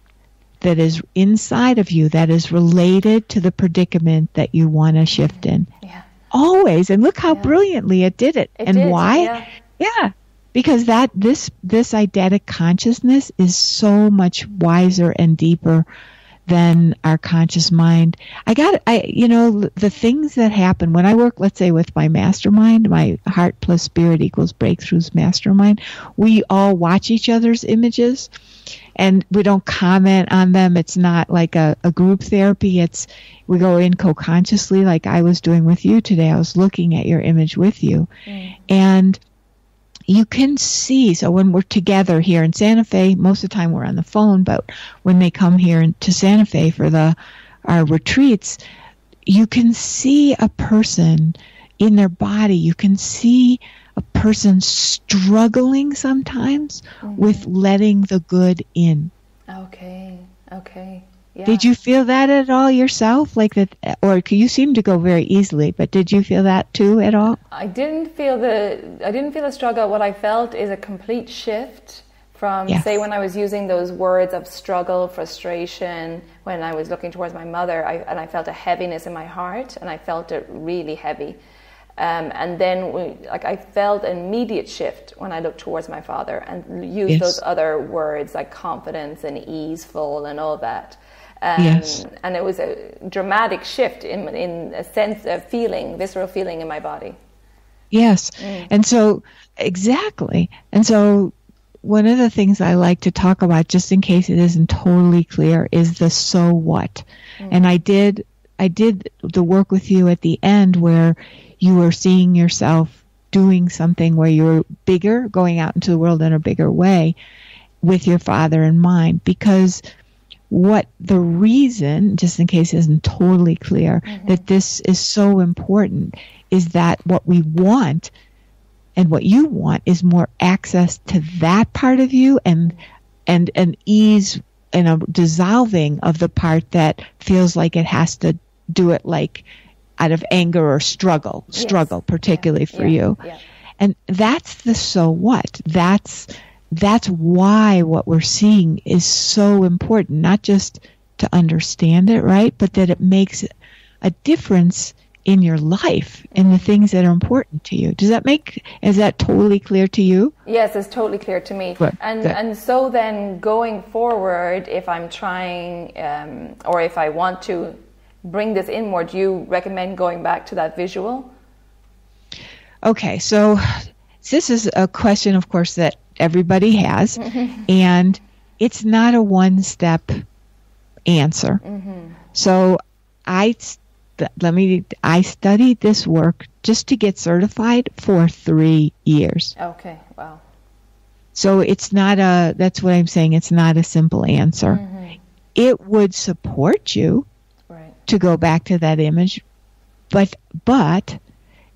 that is inside of you that is related to the predicament that you want to shift in. Yeah. Always. And look how brilliantly it did it. Why? Yeah. Because this eidetic consciousness is so much wiser and deeper than our conscious mind. The things that happen when I work, let's say, with my mastermind, my Heart Plus Spirit Equals Breakthroughs mastermind, we all watch each other's images and we don't comment on them. It's not like a group therapy. We go in co-consciously, like I was doing with you today. I was looking at your image with you. And you can see, so when we're together here in Santa Fe, most of the time we're on the phone, but when they come here to Santa Fe for our retreats, you can see a person in their body. You can see a person struggling sometimes with letting the good in. Okay. Yeah. Did you feel that at all yourself? Like that, or you seem to go very easily, but did you feel that too at all? I didn't feel the struggle. What I felt is a complete shift from, say, when I was using those words of struggle, frustration, when I was looking towards my mother, I felt a heaviness in my heart, and I felt it really heavy. And then I felt an immediate shift when I looked towards my father and used those other words like confidence and easeful and all that. And it was a dramatic shift in a sense of feeling, visceral feeling in my body. Yes. And so, exactly. And so one of the things I like to talk about, just in case it isn't totally clear, is the so what. And I did the work with you at the end where you were seeing yourself doing something where you were bigger, going out into the world in a bigger way with your father in mind, because what the reason, just in case it isn't totally clear, that this is so important is that what we want and what you want is more access to that part of you and an ease and a dissolving of the part that feels like it has to do it like out of anger or struggle particularly for you. Yeah. And that's the so what. That's why what we're seeing is so important, not just to understand it, right? But that it makes a difference in your life and the things that are important to you. Is that totally clear to you? Yes, it's totally clear to me. Good. And so then going forward, if I'm trying or if I want to bring this in more, do you recommend going back to that visual? Okay, so this is a question, of course, that everybody has, and it's not a one-step answer. So I studied this work just to get certified for 3 years. Okay, wow. So that's what I'm saying, it's not a simple answer. Mm-hmm. It would support you to go back to that image, but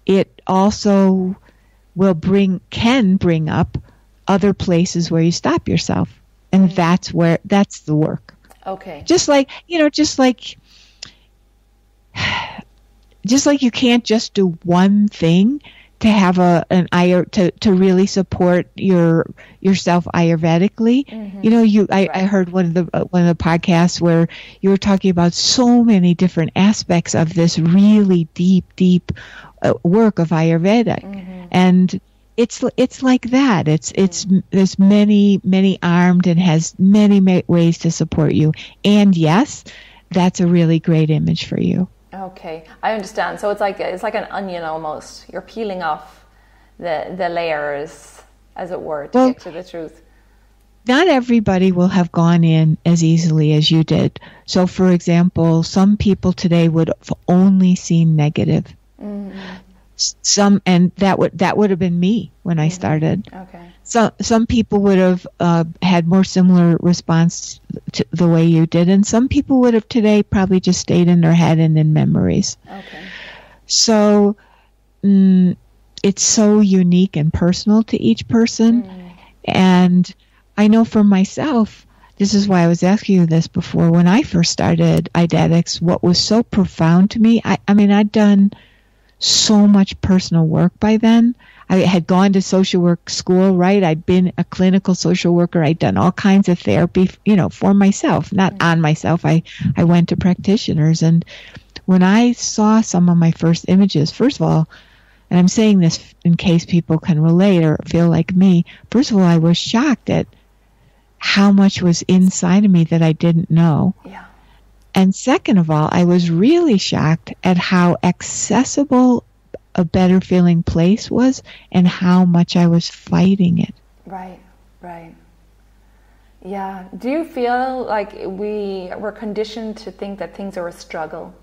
it also can bring up other places where you stop yourself. And that's the work. Okay. Just like you can't just do one thing to have to really support yourself Ayurvedically. Mm-hmm. I heard one of the podcasts where you were talking about so many different aspects of this really deep work of Ayurveda. Mm-hmm. And it's like that. There's many armed and has many ways to support you. And yes, that's a really great image for you. Okay, I understand. So it's like an onion almost. You're peeling off the layers, as it were, to get to the truth. Not everybody will have gone in as easily as you did. So, for example, some people today would have only seen negative. Mm-hmm. And that would have been me when I started. Okay. So some people would have had more similar response to the way you did, and some people would have today probably just stayed in their head and in memories. Okay. So it's so unique and personal to each person. And I know for myself, this is why I was asking you this before. When I first started Eidetics, what was so profound to me, I mean, I'd done so much personal work by then. I had gone to social work school, right? I'd been a clinical social worker. I'd done all kinds of therapy, for myself, not on myself. I went to practitioners. And when I saw some of my first images, first of all, and I'm saying this in case people can relate or feel like me, first of all, I was shocked at how much was inside of me that I didn't know. Yeah. And second of all, I was really shocked at how accessible a better feeling place was and how much I was fighting it. Right. Yeah. Do you feel like we're conditioned to think that things are a struggle?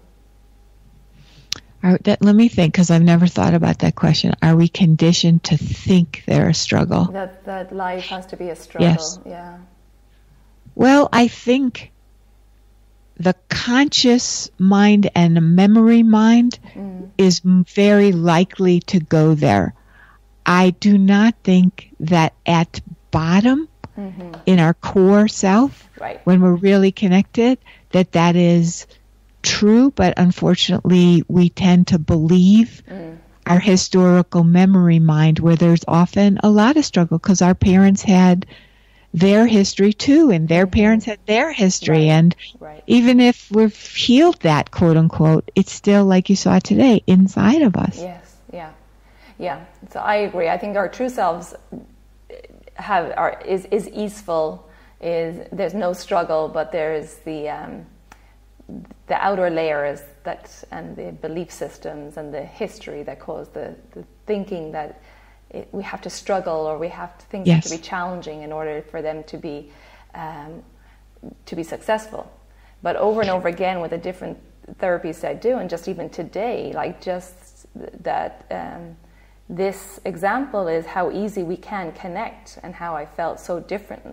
Let me think, because I've never thought about that question. Are we conditioned to think they're a struggle? That life has to be a struggle. Yes. Yeah. Well, I think the conscious mind and the memory mind is very likely to go there. I do not think that at bottom, in our core self, when we're really connected, that is true, but unfortunately we tend to believe our historical memory mind, where there's often a lot of struggle because our parents had their history too, and their parents had their history. And even if we've healed that, quote unquote, it's still, like you saw today, inside of us. Yes, yeah. So I agree. I think our true selves is easeful. There's no struggle, but there's the outer layers and the belief systems and the history that cause the thinking that we have to struggle, or we have to things have to be challenging in order for them to be successful. But over and over again with the different therapies I do, and just even today, like just that this example is how easy we can connect, and how I felt so different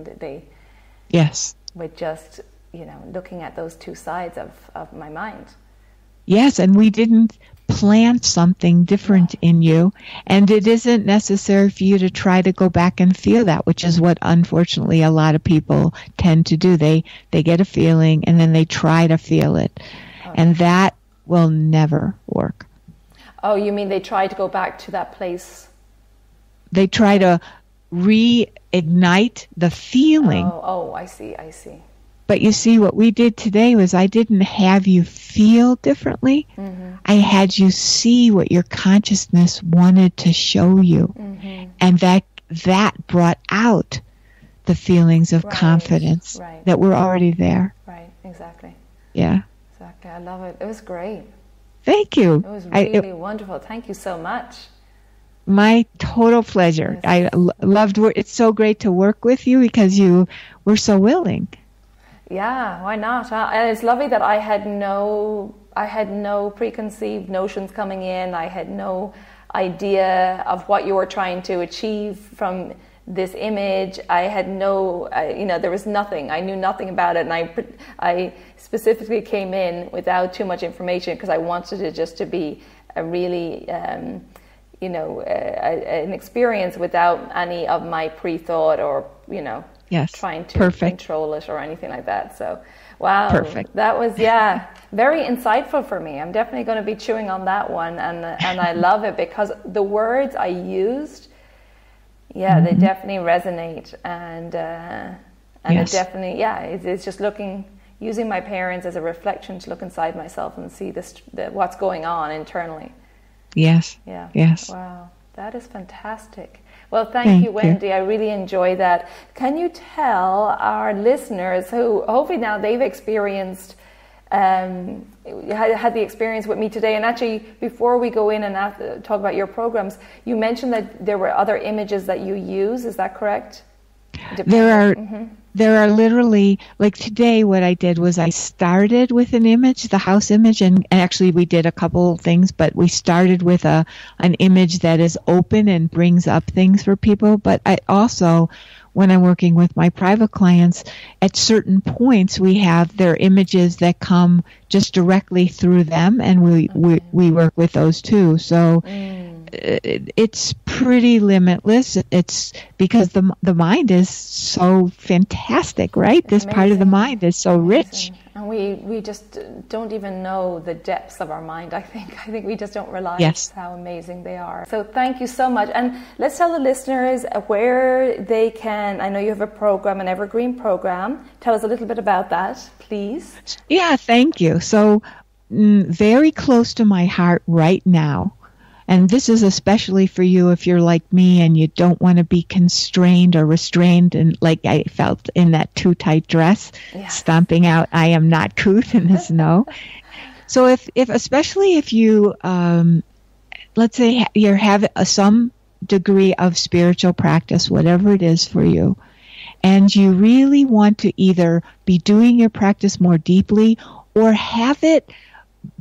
with just looking at those two sides of my mind. Yes, and we didn't plant something different in you, and it isn't necessary for you to try to go back and feel that, which is what unfortunately a lot of people tend to do. They get a feeling and then they try to feel it, and that will never work. Oh, you mean they try to go back to that place? They try to reignite the feeling. Oh, I see. But you see, what we did today was I didn't have you feel differently. I had you see what your consciousness wanted to show you. And that brought out the feelings of confidence that were already there. Right, exactly. Yeah. Exactly. I love it. It was great. Thank you. It was really wonderful. Thank you so much. My total pleasure. Yes. I loved it's so great to work with you because you were so willing. Yeah, why not? And it's lovely that I had no preconceived notions coming in. I had no idea of what you were trying to achieve from this image. I had there was nothing. I knew nothing about it, and I specifically came in without too much information because I wanted it just to be a really, an experience without any of my pre-thought or, trying to control it or anything like that. So, wow. Perfect. That was, very insightful for me. I'm definitely going to be chewing on that one, and I love it because the words I used, they definitely resonate, and it definitely, it's just using my parents as a reflection to look inside myself and see what's going on internally. Yes. Yeah. Yes. Wow. That is fantastic. Well, thank you, Wendy. I really enjoy that. Can you tell our listeners who hopefully now they've experienced, had the experience with me today, and actually before we go in and talk about your programs, you mentioned that there were other images that you use. Is that correct? There are literally, like today what I did was I started with an image, the house image, and actually we did a couple things, but we started with an image that is open and brings up things for people. But I also, when I'm working with my private clients, at certain points we have their images that come just directly through them, and we work with those too. So it's pretty limitless. It's because the mind is so fantastic, right? This part of the mind is so rich. And we just don't even know the depths of our mind, I think. I think we just don't realize how amazing they are. So thank you so much. And let's tell the listeners where they can, I know you have a program, an evergreen program. Tell us a little bit about that, please. Yeah, thank you. So very close to my heart right now. And this is especially for you if you're like me and you don't want to be constrained or restrained, and like I felt in that too tight dress, stomping out, I am not couth in the snow. So if especially if you, let's say you have some degree of spiritual practice, whatever it is for you, and you really want to either be doing your practice more deeply or have it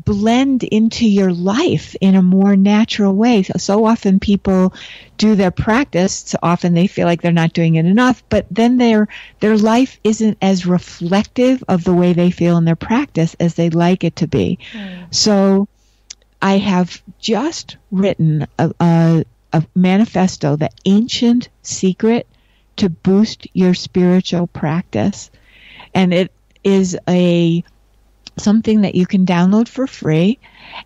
blend into your life in a more natural way. So often people do their practice, so often they feel like they're not doing it enough, but then their life isn't as reflective of the way they feel in their practice as they'd like it to be. So I have just written a manifesto, the ancient secret to boost your spiritual practice. And it is something that you can download for free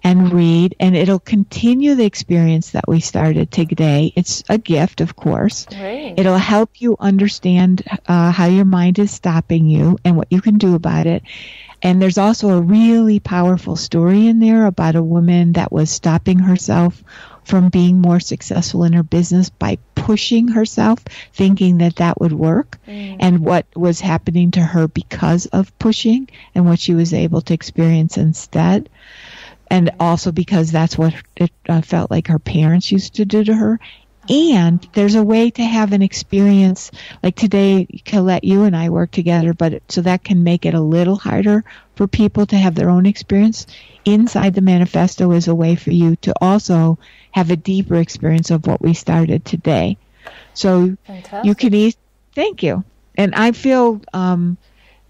and read, and it'll continue the experience that we started today. It's a gift, of course. Great. It'll help you understand how your mind is stopping you and what you can do about it. And there's also a really powerful story in there about a woman that was stopping herself from being more successful in her business by pushing herself, thinking that would work, and what was happening to her because of pushing and what she was able to experience instead. And also because that's what it felt like her parents used to do to her. And there's a way to have an experience, like today, Colette, you and I work together, so that can make it a little harder for people to have their own experience. Inside the manifesto is a way for you to also have a deeper experience of what we started today. So fantastic. You can thank you. And I feel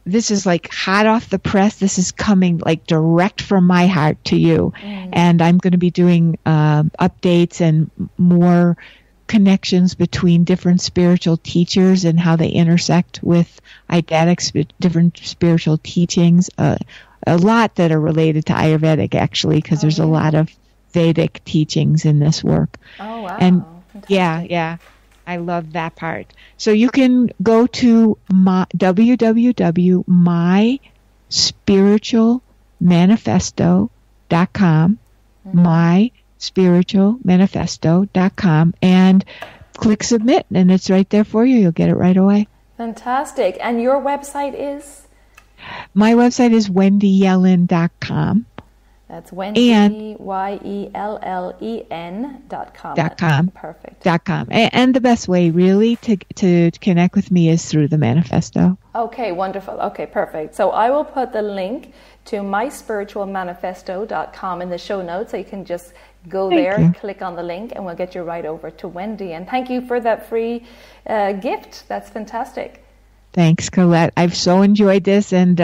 this is like hot off the press. This is coming like direct from my heart to you. And I'm going to be doing updates and more connections between different spiritual teachers and how they intersect with Eidetics, different spiritual teachings, a lot that are related to Ayurvedic, actually, because there's a lot of Vedic teachings in this work. Oh, wow. And fantastic. yeah, I love that part. So you can go to www.myspiritualmanifesto.com, myspiritualmanifesto.com, and click submit, and it's right there for you. You'll get it right away. Fantastic. And your website is? My website is wendyyellen.com. That's Wendy, YELLEN.com. Perfect. .com. And the best way, really, to connect with me is through the manifesto. Okay, wonderful. Okay, perfect. So I will put the link to myspiritualmanifesto.com in the show notes, so you can just go there, click on the link, and we'll get you right over to Wendy. And thank you for that free gift. That's fantastic. Thanks, Colette. I've so enjoyed this, and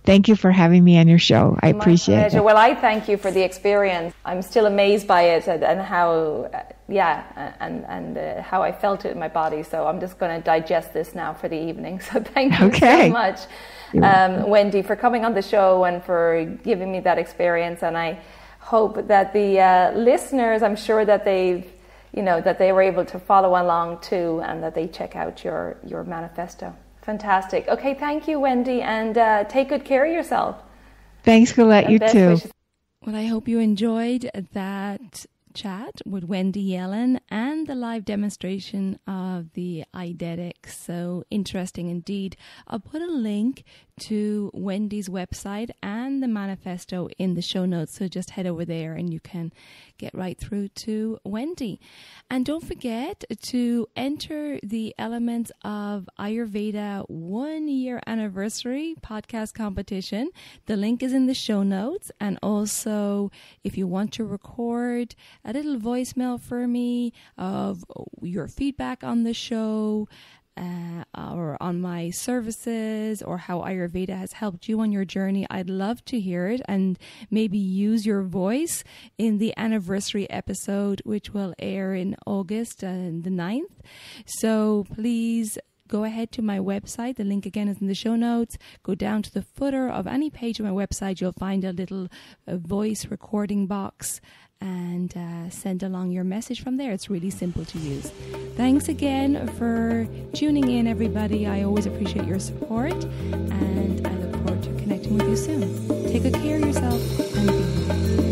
thank you for having me on your show. I appreciate pleasure. it. Well, I thank you for the experience. I'm still amazed by it and how, how I felt it in my body. So I'm just going to digest this now for the evening. So thank you so much, Wendy, for coming on the show and for giving me that experience. And I hope that the listeners, I'm sure that that they were able to follow along too, and that they check out your manifesto. Fantastic. Okay, thank you, Wendy, and take good care of yourself. Thanks, Colette. You too. Wishes. Well, I hope you enjoyed that chat with Wendy Yellen and the live demonstration of the Eidetics. So interesting indeed. I'll put a link to Wendy's website and the manifesto in the show notes. So just head over there and you can get right through to Wendy. And don't forget to enter the Elements of Ayurveda 1 year anniversary podcast competition. The link is in the show notes. And also, if you want to record a little voicemail for me of your feedback on the show, or on my services, or how Ayurveda has helped you on your journey, I'd love to hear it and maybe use your voice in the anniversary episode, which will air in August the 9th. So please go ahead to my website. The link again is in the show notes. Go down to the footer of any page of my website. You'll find a little voice recording box, and send along your message from there. It's really simple to use. Thanks again for tuning in, everybody. I always appreciate your support, and I look forward to connecting with you soon. Take good care of yourself and be well.